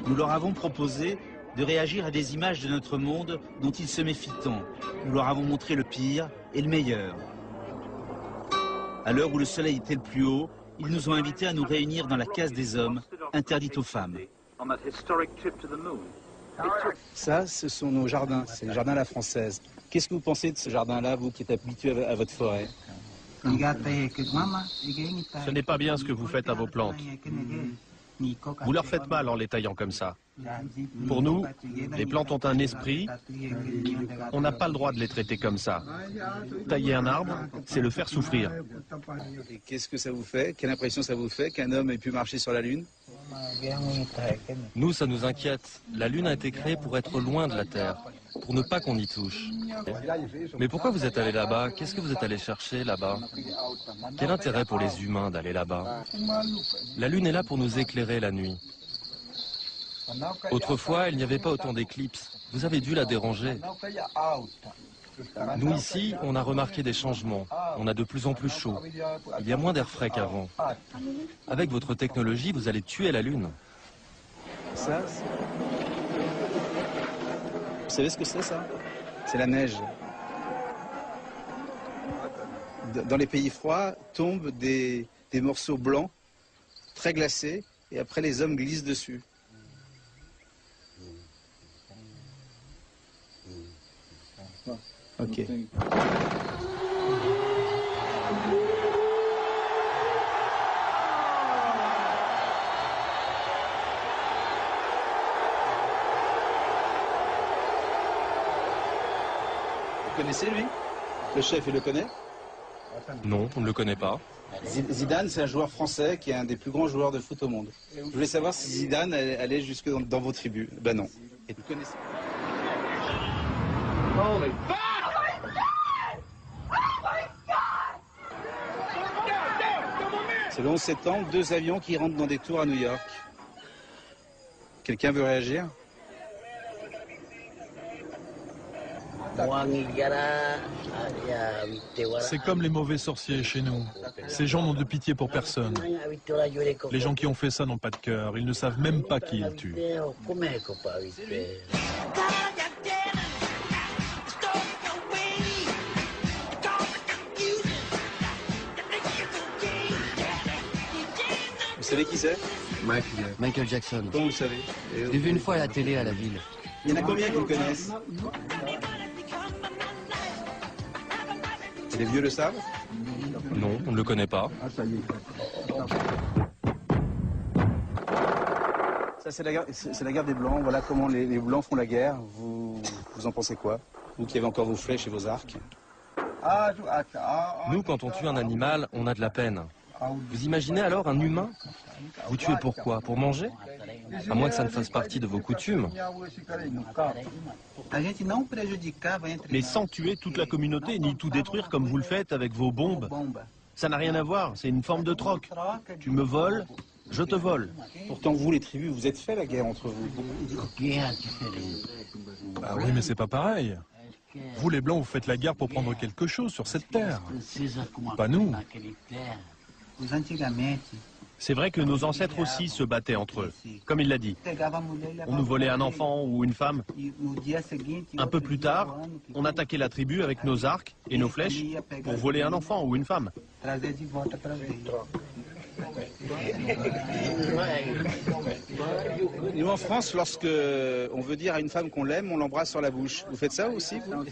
Nous leur avons proposé de réagir à des images de notre monde dont ils se méfient tant. Nous leur avons montré le pire et le meilleur. À l'heure où le soleil était le plus haut, ils nous ont invités à nous réunir dans la case des hommes, interdite aux femmes. Ça, ce sont nos jardins, c'est le jardin à la française. Qu'est-ce que vous pensez de ce jardin-là, vous qui êtes habitué à votre forêt? Ce n'est pas bien ce que vous faites à vos plantes. Vous leur faites mal en les taillant comme ça. Pour nous, les plantes ont un esprit. On n'a pas le droit de les traiter comme ça. Tailler un arbre, c'est le faire souffrir. Et qu'est-ce que ça vous fait? Quelle impression ça vous fait qu'un homme ait pu marcher sur la Lune? Nous, ça nous inquiète. La Lune a été créée pour être loin de la Terre, pour ne pas qu'on y touche. Mais pourquoi vous êtes allé là-bas? Qu'est-ce que vous êtes allé chercher là-bas? Quel intérêt pour les humains d'aller là-bas? La Lune est là pour nous éclairer la nuit. Autrefois, il n'y avait pas autant d'éclipses. Vous avez dû la déranger. Nous, ici, on a remarqué des changements. On a de plus en plus chaud. Il y a moins d'air frais qu'avant. Avec votre technologie, vous allez tuer la Lune. Ça, vous savez ce que c'est, ça? C'est la neige. Dans les pays froids, tombent des morceaux blancs, très glacés, et après les hommes glissent dessus. Ok. Vous connaissez lui? Le chef, il le connaît? Non, on ne le connaît pas. Zidane, c'est un joueur français qui est un des plus grands joueurs de foot au monde. Je voulais savoir si Zidane allait jusque dans vos tribus. Ben non. Et vous connaissez? C'est le 11 septembre, 2 avions qui rentrent dans des tours à New York. Quelqu'un veut réagir? C'est comme les mauvais sorciers chez nous. Ces gens n'ont de pitié pour personne. Les gens qui ont fait ça n'ont pas de cœur. Ils ne savent même pas qui ils tuent. Vous savez qui c'est? Michael Jackson. Comment vous le savez? Je l'ai vu une fois à la télé à la ville. Il y en a combien qui le connaissent? Et les vieux le savent? Non, on ne le connaît pas. Ça, c'est la guerre des Blancs. Voilà comment les Blancs font la guerre. Vous en pensez quoi? Vous qui avez encore vos flèches et vos arcs. Nous, quand on tue un animal, on a de la peine. Vous imaginez alors un humain? Vous tuez pourquoi? Pour manger? À moins que ça ne fasse partie de vos coutumes. Mais sans tuer toute la communauté, ni tout détruire comme vous le faites avec vos bombes. Ça n'a rien à voir, c'est une forme de troc. Tu me voles, je te vole. Pourtant, vous, les tribus, vous êtes fait la guerre entre vous. Bah oui, mais c'est pas pareil. Vous, les Blancs, vous faites la guerre pour prendre quelque chose sur cette terre. Pas nous. C'est vrai que nos ancêtres aussi se battaient entre eux, comme il l'a dit. On nous volait un enfant ou une femme. Un peu plus tard, on attaquait la tribu avec nos arcs et nos flèches pour voler un enfant ou une femme. Nous, en France, lorsque on veut dire à une femme qu'on l'aime, on l'embrasse sur la bouche. Vous faites ça aussi, vous?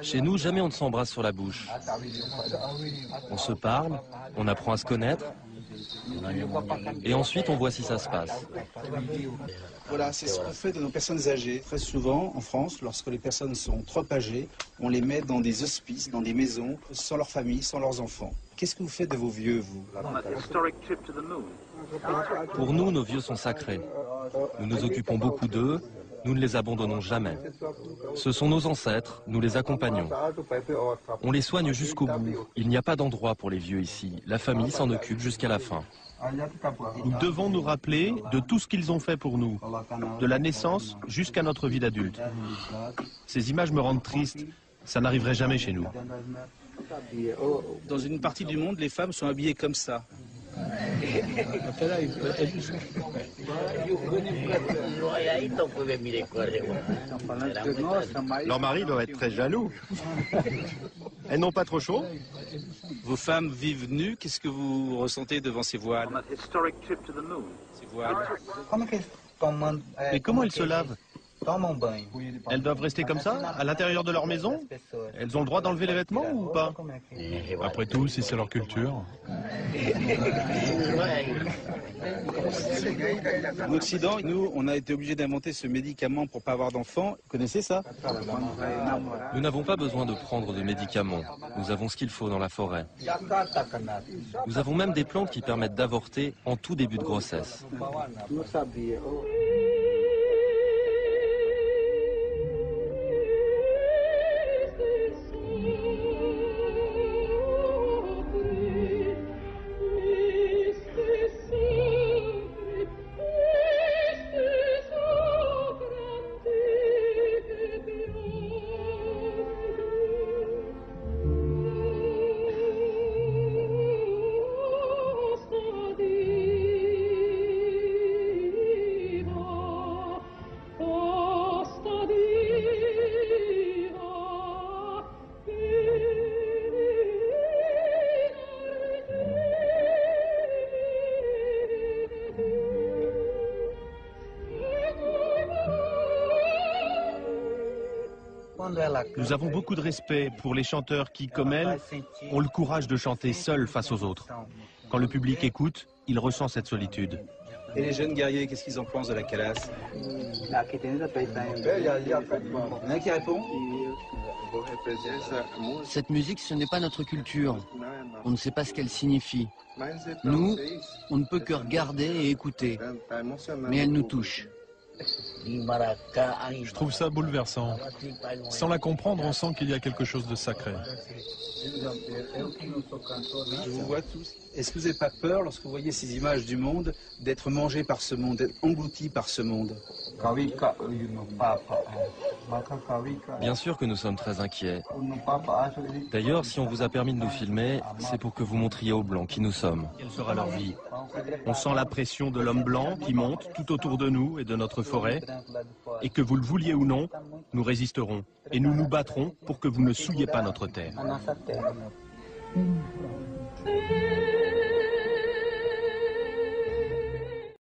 Chez nous, jamais on ne s'embrasse sur la bouche. On se parle, on apprend à se connaître, et ensuite on voit si ça se passe. Voilà, c'est ce qu'on fait de nos personnes âgées. Très souvent, en France, lorsque les personnes sont trop âgées, on les met dans des hospices, dans des maisons, sans leur famille, sans leurs enfants. Qu'est-ce que vous faites de vos vieux, vous? Pour nous, nos vieux sont sacrés. Nous nous occupons beaucoup d'eux, nous ne les abandonnons jamais. Ce sont nos ancêtres, nous les accompagnons. On les soigne jusqu'au bout. Il n'y a pas d'endroit pour les vieux ici. La famille s'en occupe jusqu'à la fin. Nous devons nous rappeler de tout ce qu'ils ont fait pour nous, de la naissance jusqu'à notre vie d'adulte. Ces images me rendent triste. Ça n'arriverait jamais chez nous. Dans une partie du monde, les femmes sont habillées comme ça. Leur mari doit être très jaloux. Elles n'ont pas trop chaud? Vos femmes vivent nues, qu'est-ce que vous ressentez devant ces voiles? Ces voiles. Mais comment elles se lavent? Elles doivent rester comme ça, à l'intérieur de leur maison? Elles ont le droit d'enlever les vêtements ou pas? Après tout, si c'est leur culture. En Occident, nous, on a été obligés d'inventer ce médicament pour pas avoir d'enfants. Vous connaissez ça? Nous n'avons pas besoin de prendre de médicaments. Nous avons ce qu'il faut dans la forêt. Nous avons même des plantes qui permettent d'avorter en tout début de grossesse. Nous avons beaucoup de respect pour les chanteurs qui, comme elles, ont le courage de chanter seuls face aux autres. Quand le public écoute, il ressent cette solitude. Et les jeunes guerriers, qu'est-ce qu'ils en pensent de la calasse? Il y en a qui répond? Cette musique, ce n'est pas notre culture. On ne sait pas ce qu'elle signifie. Nous, on ne peut que regarder et écouter. Mais elle nous touche. Je trouve ça bouleversant. Sans la comprendre, on sent qu'il y a quelque chose de sacré. Je vous vois tous. Est-ce que vous n'avez pas peur, lorsque vous voyez ces images du monde, d'être mangé par ce monde, d'être englouti par ce monde? Bien sûr que nous sommes très inquiets. D'ailleurs, si on vous a permis de nous filmer, c'est pour que vous montriez aux Blancs qui nous sommes. Quelle sera leur vie? On sent la pression de l'homme blanc qui monte tout autour de nous et de notre forêt. Et que vous le vouliez ou non, nous résisterons. Et nous nous battrons pour que vous ne souilliez pas notre terre.